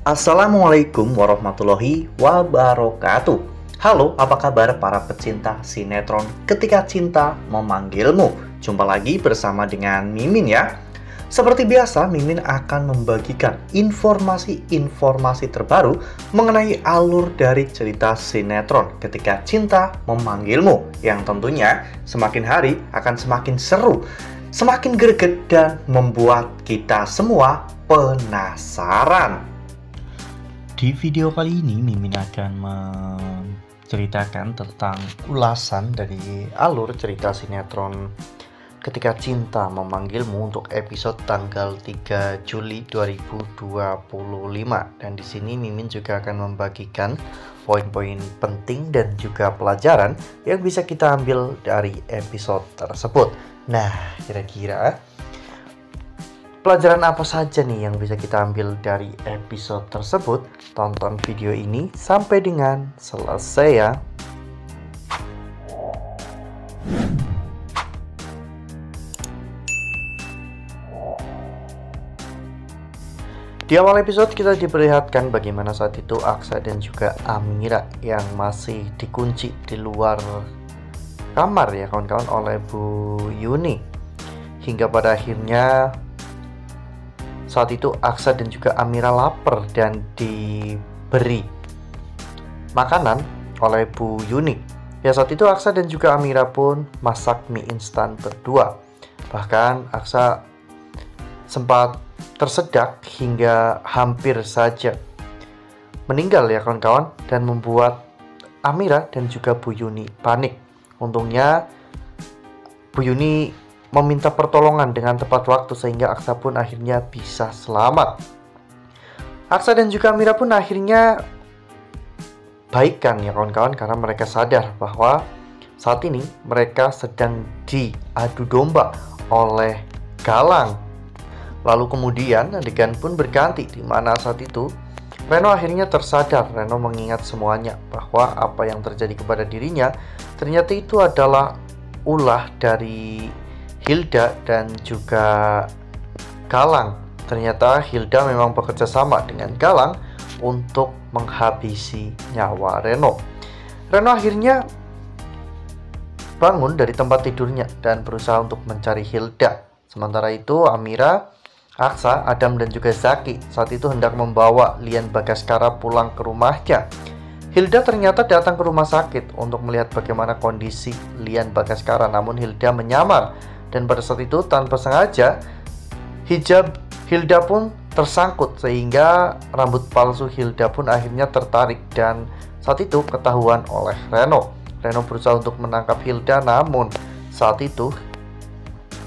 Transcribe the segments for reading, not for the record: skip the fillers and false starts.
Assalamualaikum warahmatullahi wabarakatuh. Halo, apa kabar para pecinta sinetron Ketika Cinta Memanggilmu? Jumpa lagi bersama dengan Mimin ya. Seperti biasa, Mimin akan membagikan informasi-informasi terbaru mengenai alur dari cerita sinetron Ketika Cinta Memanggilmu, yang tentunya semakin hari akan semakin seru, semakin greget, dan membuat kita semua penasaran. Di video kali ini, Mimin akan menceritakan tentang ulasan dari alur cerita sinetron Ketika Cinta Memanggilmu untuk episode tanggal 3 Juli 2025. Dan di sini Mimin juga akan membagikan poin-poin penting dan juga pelajaran yang bisa kita ambil dari episode tersebut. Nah, kira-kira pelajaran apa saja nih yang bisa kita ambil dari episode tersebut? Tonton video ini sampai dengan selesai ya. Di awal episode kita diperlihatkan bagaimana saat itu Aksa dan juga Amira yang masih dikunci di luar kamar ya kawan-kawan oleh Bu Yuni. Hingga pada akhirnya saat itu Aksa dan juga Amira lapar dan diberi makanan oleh Bu Yuni. Ya, saat itu Aksa dan juga Amira pun masak mie instan berdua. Bahkan Aksa sempat tersedak hingga hampir saja meninggal ya kawan-kawan, dan membuat Amira dan juga Bu Yuni panik. Untungnya Bu Yuni meminta pertolongan dengan tepat waktu sehingga Aksa pun akhirnya bisa selamat. Aksa dan juga Amira pun akhirnya baikan ya kawan-kawan, karena mereka sadar bahwa saat ini mereka sedang diadu domba oleh Galang. Lalu kemudian adegan pun berganti, di mana saat itu Reno akhirnya tersadar. Reno mengingat semuanya bahwa apa yang terjadi kepada dirinya ternyata itu adalah ulah dari Hilda dan juga Galang. Ternyata Hilda memang bekerja sama dengan Galang untuk menghabisi nyawa Reno. Reno akhirnya bangun dari tempat tidurnya dan berusaha untuk mencari Hilda. Sementara itu Amira, Aksa, Adam dan juga Zaki saat itu hendak membawa Lian Bagaskara pulang ke rumahnya. Hilda ternyata datang ke rumah sakit untuk melihat bagaimana kondisi Lian Bagaskara, namun Hilda menyamar. Dan pada saat itu tanpa sengaja hijab Hilda pun tersangkut sehingga rambut palsu Hilda pun akhirnya tertarik, dan saat itu ketahuan oleh Reno. Reno berusaha untuk menangkap Hilda, namun saat itu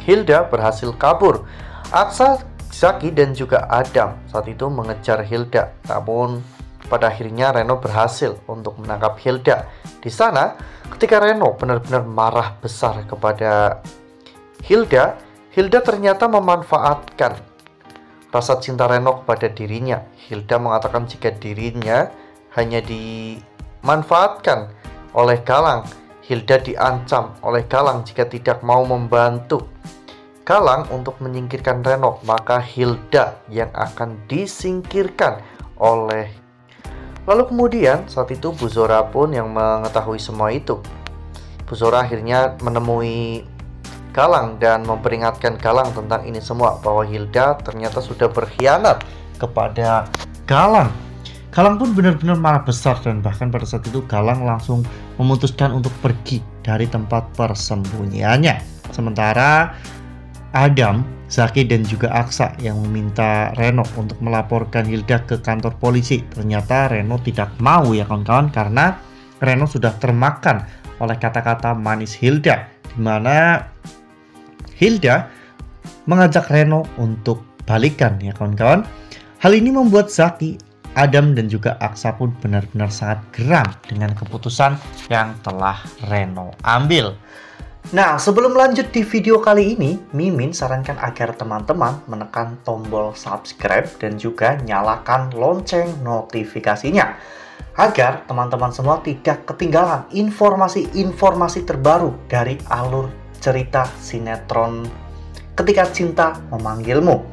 Hilda berhasil kabur. Aksa, Zaki dan juga Adam saat itu mengejar Hilda, namun pada akhirnya Reno berhasil untuk menangkap Hilda. Di sana, ketika Reno benar-benar marah besar kepada Hilda, Hilda ternyata memanfaatkan rasa cinta Reno kepada dirinya. Hilda mengatakan jika dirinya hanya dimanfaatkan oleh Galang. Hilda diancam oleh Galang jika tidak mau membantu Galang untuk menyingkirkan Reno, maka Hilda yang akan disingkirkan oleh. Lalu kemudian saat itu Bu Zora pun yang mengetahui semua itu. Bu Zora akhirnya menemui Galang dan memperingatkan Galang tentang ini semua, bahwa Hilda ternyata sudah berkhianat kepada Galang. Galang pun benar-benar marah besar, dan bahkan pada saat itu Galang langsung memutuskan untuk pergi dari tempat persembunyiannya. Sementara Adam, Zaki dan juga Aksa yang meminta Reno untuk melaporkan Hilda ke kantor polisi. Ternyata Reno tidak mau ya kawan-kawan, karena Reno sudah termakan oleh kata-kata manis Hilda, di mana Hilda mengajak Reno untuk balikan ya kawan-kawan. Hal ini membuat Zaki, Adam dan juga Aksa pun benar-benar sangat geram dengan keputusan yang telah Reno ambil. Nah, sebelum lanjut di video kali ini, Mimin sarankan agar teman-teman menekan tombol subscribe dan juga nyalakan lonceng notifikasinya, agar teman-teman semua tidak ketinggalan informasi-informasi terbaru dari alur cerita sinetron Ketika Cinta Memanggilmu.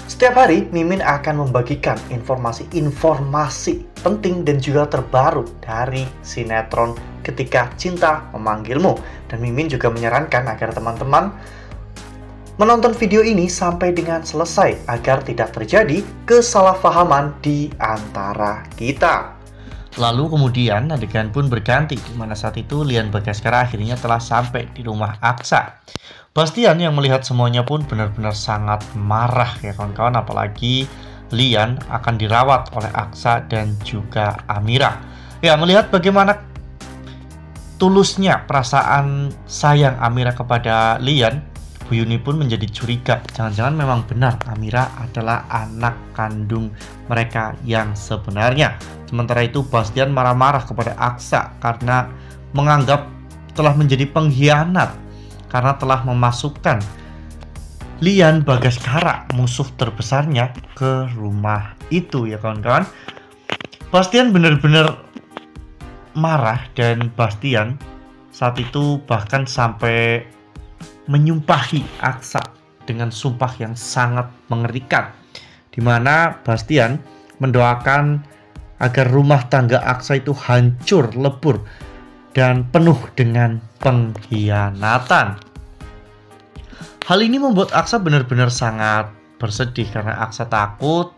Setiap hari, Mimin akan membagikan informasi-informasi penting dan juga terbaru dari sinetron Ketika Cinta Memanggilmu. Dan Mimin juga menyarankan agar teman-teman menonton video ini sampai dengan selesai agar tidak terjadi kesalahpahaman di antara kita. Lalu kemudian adegan pun berganti, di mana saat itu Lian Bagaskara akhirnya telah sampai di rumah Aksa. Bastian yang melihat semuanya pun benar-benar sangat marah ya kawan-kawan, apalagi Lian akan dirawat oleh Aksa dan juga Amira. Ya, melihat bagaimana tulusnya perasaan sayang Amira kepada Lian, Bu Yuni pun menjadi curiga. Jangan-jangan memang benar Amira adalah anak kandung mereka yang sebenarnya. Sementara itu Bastian marah-marah kepada Aksa karena menganggap telah menjadi pengkhianat karena telah memasukkan Lian Bagaskara, musuh terbesarnya, ke rumah itu ya kawan-kawan. Bastian benar-benar marah dan Bastian saat itu bahkan sampai menyumpahi Aksa dengan sumpah yang sangat mengerikan, di mana Bastian mendoakan agar rumah tangga Aksa itu hancur lebur dan penuh dengan pengkhianatan. Hal ini membuat Aksa benar-benar sangat bersedih karena Aksa takut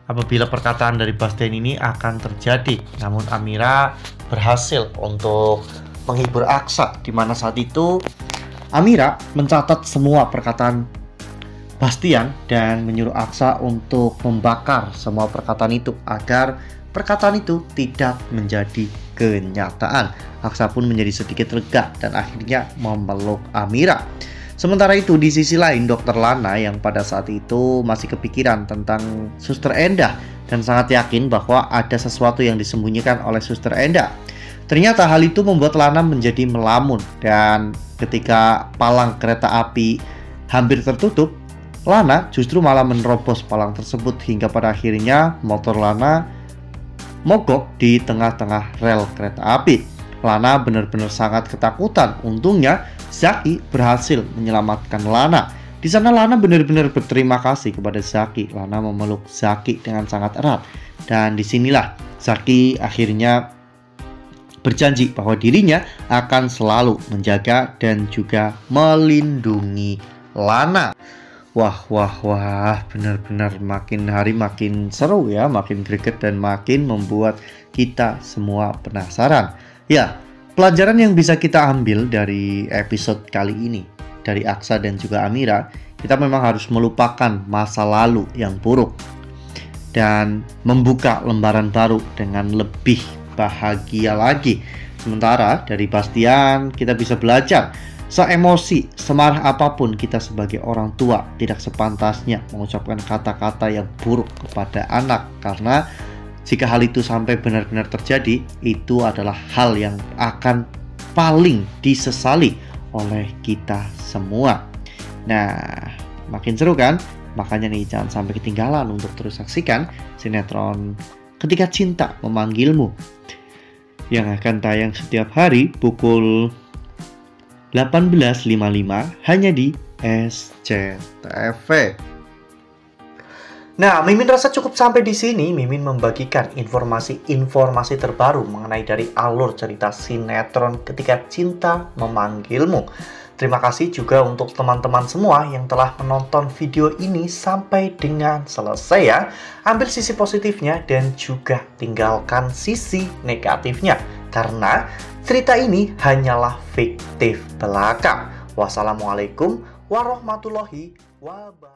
apabila perkataan dari Bastian ini akan terjadi. Namun Amira berhasil untuk menghibur Aksa, di mana saat itu Amira mencatat semua perkataan Bastian dan menyuruh Aksa untuk membakar semua perkataan itu agar perkataan itu tidak menjadi kenyataan. Aksa pun menjadi sedikit lega dan akhirnya memeluk Amira. Sementara itu di sisi lain Dokter Lana yang pada saat itu masih kepikiran tentang Suster Endah dan sangat yakin bahwa ada sesuatu yang disembunyikan oleh Suster Endah. Ternyata hal itu membuat Lana menjadi melamun, dan ketika palang kereta api hampir tertutup, Lana justru malah menerobos palang tersebut hingga pada akhirnya motor Lana mogok di tengah-tengah rel kereta api. Lana benar-benar sangat ketakutan. Untungnya Zaki berhasil menyelamatkan Lana. Di sana Lana benar-benar berterima kasih kepada Zaki. Lana memeluk Zaki dengan sangat erat. Dan disinilah Zaki akhirnya berjanji bahwa dirinya akan selalu menjaga dan juga melindungi Lana. Wah, benar-benar makin hari makin seru ya, makin greget dan makin membuat kita semua penasaran. Ya, pelajaran yang bisa kita ambil dari episode kali ini, dari Aksa dan juga Amira, kita memang harus melupakan masa lalu yang buruk dan membuka lembaran baru dengan lebih bahagia lagi. Sementara dari Bastian kita bisa belajar, seemosi, semarah apapun kita sebagai orang tua tidak sepantasnya mengucapkan kata-kata yang buruk kepada anak, karena jika hal itu sampai benar-benar terjadi, itu adalah hal yang akan paling disesali oleh kita semua. Nah, makin seru kan? Makanya nih jangan sampai ketinggalan untuk terus saksikan sinetron Ketika Cinta Memanggilmu yang akan tayang setiap hari pukul 18.55 hanya di SCTV. Nah, Mimin rasa cukup sampai di sini. Mimin membagikan informasi-informasi terbaru mengenai dari alur cerita sinetron Ketika Cinta Memanggilmu. Terima kasih juga untuk teman-teman semua yang telah menonton video ini sampai dengan selesai ya. Ambil sisi positifnya dan juga tinggalkan sisi negatifnya, karena cerita ini hanyalah fiktif belaka. Wassalamualaikum warahmatullahi wabarakatuh.